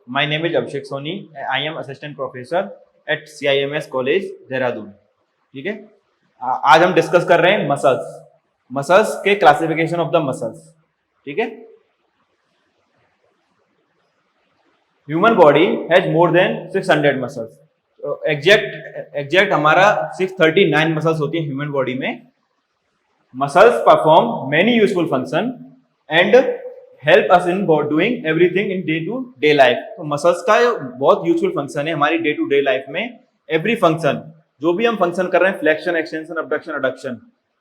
My name is Abhishek Soni. I am assistant professor at CIMS college Dehradun. ठीक है, आज हम डिस्कस कर रहे हैं मसल्स के क्लासिफिकेशन ऑफ द मसल्स. ठीक है, human body has more than 600 muscles. Exact हमारा 639 मसल्स होती है ह्यूमन बॉडी में. Muscles perform many useful function and help us in doing everything in day to day life. तो muscles का बहुत useful function है हमारी डे टू डे लाइफ में. एवरी फंक्शन, जो भी हम फंक्शन कर रहे हैं, फ्लेक्शन, एक्सटेंशन, अबडक्शन, एडक्शन,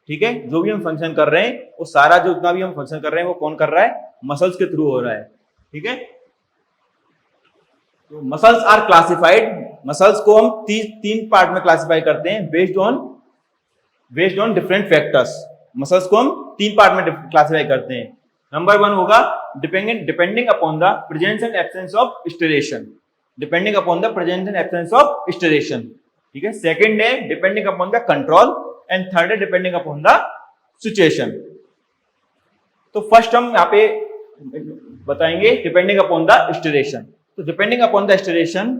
ठीक है, जो भी हम फंक्शन कर रहे हैं वो सारा जो जितना भी हम फंक्शन कर रहे हैं वो कौन कर रहा है? मसल्स के थ्रू हो रहा है. ठीक है, तो मसल्स आर क्लासिफाइड. मसल्स को हम तीन पार्ट में क्लासिफाई करते हैं based on different factors. Muscles को हम तीन पार्ट में क्लासिफाई करते हैं. नंबर 1 होगा depending upon the presence and absence of striation. Depending upon the presence and absence of striation. ठीक है, सेकंड है depending upon the control and third है डिपेंडिंग अपॉन द सिचुएशन. तो फर्स्ट हम यहाँ पे बताएंगे डिपेंडिंग अपॉन द स्टिरेशन. तो डिपेंडिंग अपॉन द स्टिरेशन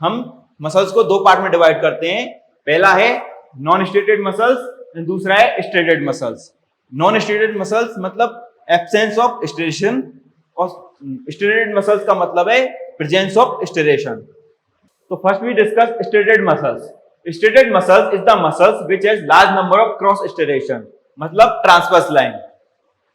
हम मसल्स को दो पार्ट में डिवाइड करते हैं. पहला है नॉन स्टेटेड मसल्स एंड दूसरा है stated muscles. Non striated muscles मतलब एब्सेंस ऑफ स्टिरेशन और स्टेटेड मसल्स का मतलब है प्रेजेंस ऑफ स्टिरेशन. तो first we discuss striated muscles. Striated muscles is the muscles which has large number of cross striation, मतलब transverse line.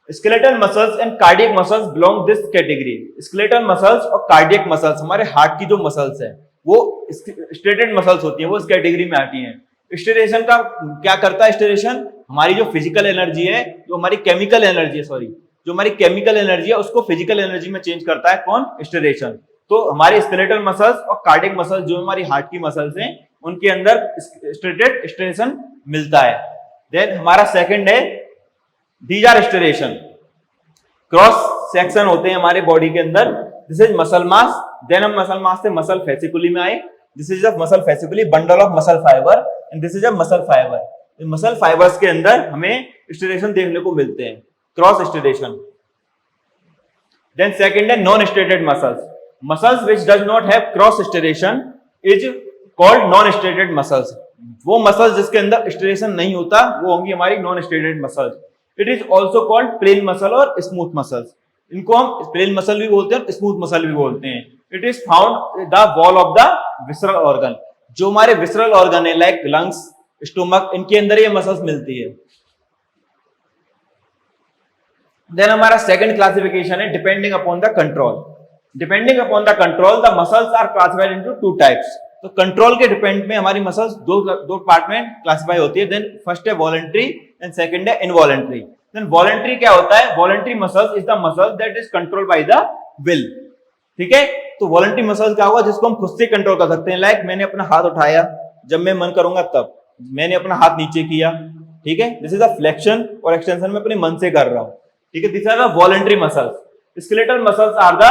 Skeletal muscles and cardiac muscles belong this category. Skeletal muscles और cardiac muscles, हमारे heart की जो muscles है वो stated muscles होती है, वो इस कैटेगरी में आती हैं. स्टिरेशन का क्या करता है? स्टिरेशन हमारी जो फिजिकल एनर्जी है, जो हमारी केमिकल एनर्जी है, जो हमारी केमिकल एनर्जी है उसको फिजिकल एनर्जी में चेंज करता है. कौन? स्टिरेशन. तो हमारे स्केलेटल मसल्स और कार्डियक मसल्स जो हमारी हार्ट की मसल्स हैं उनके अंदर स्टिरेशन मिलता है. देन हमारा सेकंड है these are striation. Cross section होते हैं हमारे बॉडी के अंदर. This is muscle mass. Then हम मसल मास से मसल फेसिकुली में आए. This is a muscle fasciculi, bundle of muscle fiber, and this is a muscle fiber. Muscle fibers के अंदर हमें स्टिरेशन देखने को मिलते हैं, क्रॉस स्टिरेशन. देन सेकंड है non striated muscles. Muscles which does not have cross striation is called non striated muscles. वो muscles जिसके अंदर स्टिरेशन नहीं होता वो होंगी हमारी non striated muscles. It is also called plain muscle और स्मूथ मसल्स. इनको हम प्लेन मसल भी बोलते हैं और स्मूथ मसल भी बोलते हैं. It is found the wall of the visceral organ. जो हमारे विसरल ऑर्गन है लाइक लंग्स, स्टोमक, इनके अंदर ये मसल्स मिलती है. देन हमारा सेकंड क्लासिफिकेशन है depending upon the control. Depending upon the control the muscles are classified into two types. तो कंट्रोल के डिपेंड में हमारी मसल्स दो पार्ट में क्लासिफाई होती है. देन फर्स्ट है वॉलंटरी एंड सेकंड है इनवॉलंटरी. देन वॉलंटरी क्या होता है? Voluntary muscles is the muscle that is controlled by the will. ठीक है, तो वॉलंटरी मसल्स क्या होगा? जिसको हम खुद से कंट्रोल कर सकते हैं. लाइक मैंने अपना हाथ उठाया, जब मैं मन करूंगा तब मैंने अपना हाथ नीचे किया. ठीक है, दिस इज अ फ्लेक्शन और एक्सटेंशन में अपने मन से कर रहा हूं. ठीक है, this are the voluntary muscles. Skeletal muscles are the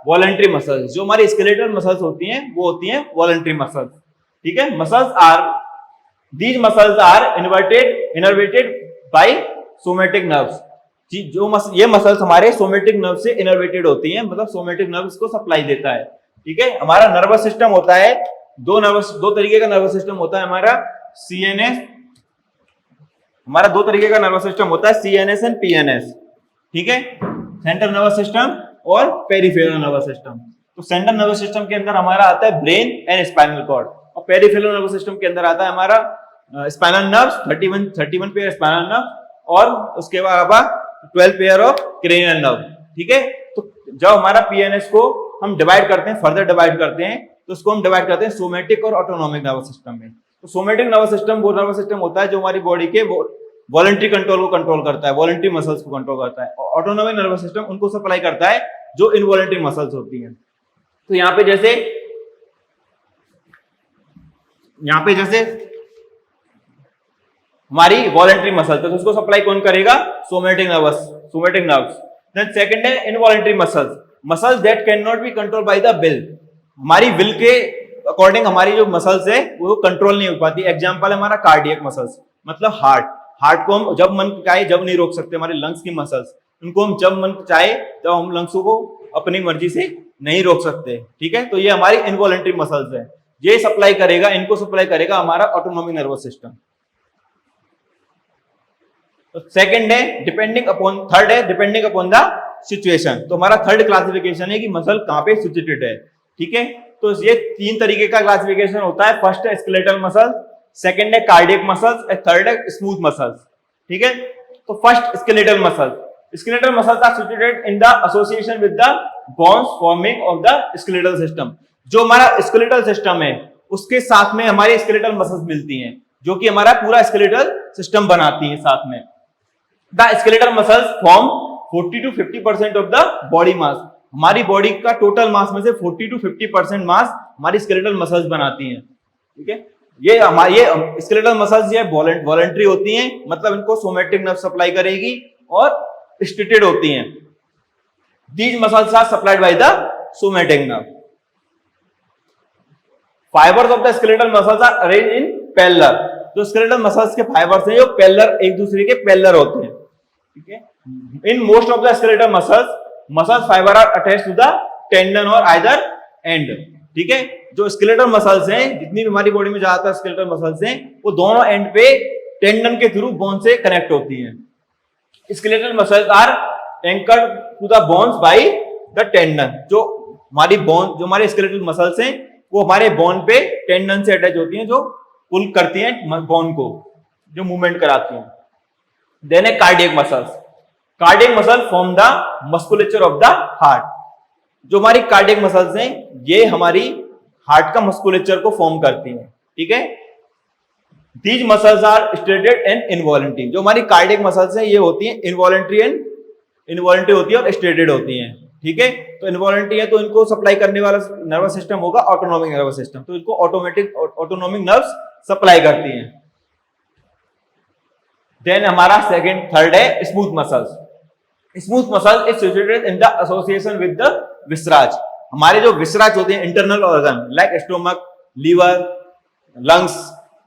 voluntary muscles. जो हमारी स्केलेटल मसल्स होती हैं वो होती हैं वॉलंटरी मसल्स. ठीक है, these muscles are innervated by somatic nerves. ये मसल्स हमारे सोमैटिक नर्व से इनर्वेटेड होती हैं, मतलब सोमैटिक नर्व इसको सप्लाई देता है. ठीक है, हमारा नर्वस सिस्टम होता है दो तरीके का नर्वस सिस्टम होता है हमारा. सीएनएस, हमारा दो तरीके का नर्वस सिस्टम होता है, सीएनएस एंड पीएनएस. ठीक है, सेंट्रल नर्वस सिस्टम और पेरिफेरल नर्वस सिस्टम. तो सेंट्रल नर्वस सिस्टम के अंदर हमारा आता है ब्रेन एंड स्पाइनल कॉर्ड, और पेरिफेरल नर्वस सिस्टम के अंदर आता है हमारा spinal nerves, 31 pair spinal nerve और उसके बाद 12 पेयर ऑफ क्रेनियल नर्व. ठीक है, तो जब हमारा पीएनएस को हम डिवाइड करते हैं, फर्दर डिवाइड करते हैं, तो उसको हम डिवाइड करते हैं सोमैटिक और ऑटोनॉमिक नर्वस सिस्टम में. तो सोमैटिक नर्वस सिस्टम वो नर्वस सिस्टम होता है जो हमारी बॉडी के वॉलंटरी कंट्रोल को कंट्रोल करता है, वॉलंटरी मसल्स को कंट्रोल करता है. और ऑटोनॉमिक नर्वस सिस्टम उनको सप्लाई करता है जो इनवॉलंटरी मसल्स होती हैं. तो यहाँ पे जैसे हमारी वॉलंटरी मसल, तो उसको सप्लाई कौन करेगा? Somatic nerves. देन सेकंड है involuntary muscles that can not be controlled by the will. हमारी विल के अकॉर्डिंग हमारी जो मसल्स है वो कंट्रोल नहीं हो पाती. एग्जांपल है हमारा कार्डियक मसल्स, मतलब हार्ट को हम जब मन चाहे जब नहीं रोक सकते. हमारे लंग्स की मसल्स, उनको हम जब मन चाहे जब हम लंग्स को अपनी मर्जी से नहीं रोक सकते, ठीक है। तो ये हमारी इनवॉलंटरी मसल्स है, ये सप्लाई करेगा, इनको सप्लाई करेगा हमारा ऑटोनोमिक नर्वस सिस्टम। तो सेकंड है डिपेंडिंग अपॉन, थर्ड है डिपेंडिंग अपॉन द सिचुएशन। तो हमारा थर्ड क्लासिफिकेशन है कि मसल कहां पे सिचुएटेड है, ठीक है। तो ये तीन तरीके का क्लासिफिकेशन होता है। फर्स्ट है स्केलेटल मसल, सेकंड है कार्डियक मसल्स और थर्ड है स्मूथ मसल्स, ठीक है। तो first skeletal muscle, skeletal muscles are situated in the association with the bones forming of the skeletal system. जो हमारा स्केलेटल सिस्टम है उसके साथ में हमारी स्केलेटल मसल्स मिलती हैं, जो कि हमारा पूरा स्केलेटल सिस्टम बनाती हैं साथ में। The skeletal muscles form 40 to 50% of the body mass. हमारी बॉडी का टोटल मास में से 40 to 50% मास हमारी स्केलेटल मसल्स बनाती हैं, ठीक है। ये हमारी ये स्केलेटल मसल्स ये वॉलंटरी होती हैं, मतलब इनको सोमैटिक नर्व सप्लाई करेगी और स्टेटेड होती हैं। These muscles are supplied by the somatic nerve. Fibres of the skeletal muscles are arrange in parallel. जो स्केलेटल मसल्स के फाइबर्स हैं, जो पैरेलल, एक दूसरे के पैरेलल होते हैं, ठीक है। In most of the skeletal muscles fibre are attached to the tendon और आइदर एंड, ठीक है। जो स्केलेटल मसल्स हैं, जितनी भी हमारी बॉडी में ज्यादातर स्केलेटल मसल्स हैं, वो दोनों एंड पे टेंडन के थ्रू बोन से कनेक्ट होती हैं। Skeletal muscles are anchored to the bones by the tendon. जो हमारे स्केलेटल मसल्स हैं वो हमारे बोन पे टेंडन से अटैच होती हैं, जो पुल करती हैं बोन को, जो मूवमेंट कराती हैं। देन है cardiac muscles. Cardiac muscle form the musculature of the heart. जो हमारी कार्डियक मसल्स हैं ये हमारी हार्ट का मस्कुलेचर को फॉर्म करती हैं, ठीक है। These muscles are striated and involuntary. जो हमारी कार्डियक मसल्स हैं ये होती हैं इनवॉलंटरी होती है और स्टेटेड होती हैं, ठीक है। तो इनवॉलंटरी है तो इनको सप्लाई करने वाला नर्वस सिस्टम होगा ऑटोनोमिक नर्वस सिस्टम, तो इनको ऑटोनोमिक नर्व्स सप्लाई करती हैं। देन हमारा थर्ड है smooth muscles. Smooth muscle is situated in the association with the viscera. हमारे जो विसराज होते हैं internal organ like stomach, liver, lungs,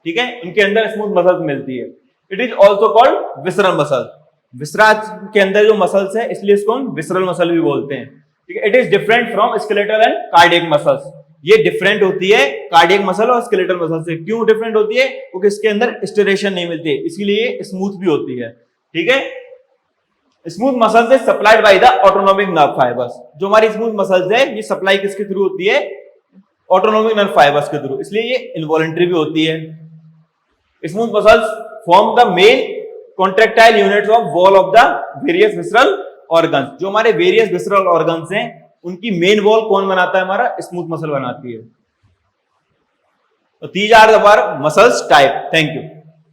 ठीक है, उनके अंदर स्मूथ मसल्स मिलती है। It is also called visceral muscle. Viscera के अंदर जो मसल्स है इसलिए इसको हम विसरल मसल भी बोलते हैं, ठीक है। It is different from skeletal and cardiac muscles. ये डिफरेंट होती है कार्डियक मसल और स्केलेटल मसल से। क्यों डिफरेंट होती है? क्योंकि इसके अंदर स्टिरेशन नहीं मिलती है, इसीलिए स्मूथ भी होती है, ठीक है। Smooth muscles is supplied by the autonomic nerve fibres. जो हमारी स्मूथ मसल्स है ये सप्लाई किसके थ्रू होती है? ऑटोनोमिक नर्व फाइबर्स के थ्रू, इसलिए ये इनवॉलंटरी भी होती है। Smooth muscles form the main contractile units of wall of the various visceral organs. जो हमारे वेरियस विसरल ऑर्गन्स हैं उनकी मेन वॉल कौन बनाता है? हमारा स्मूथ मसल बनाती है। तो these are our muscles type. Thank you.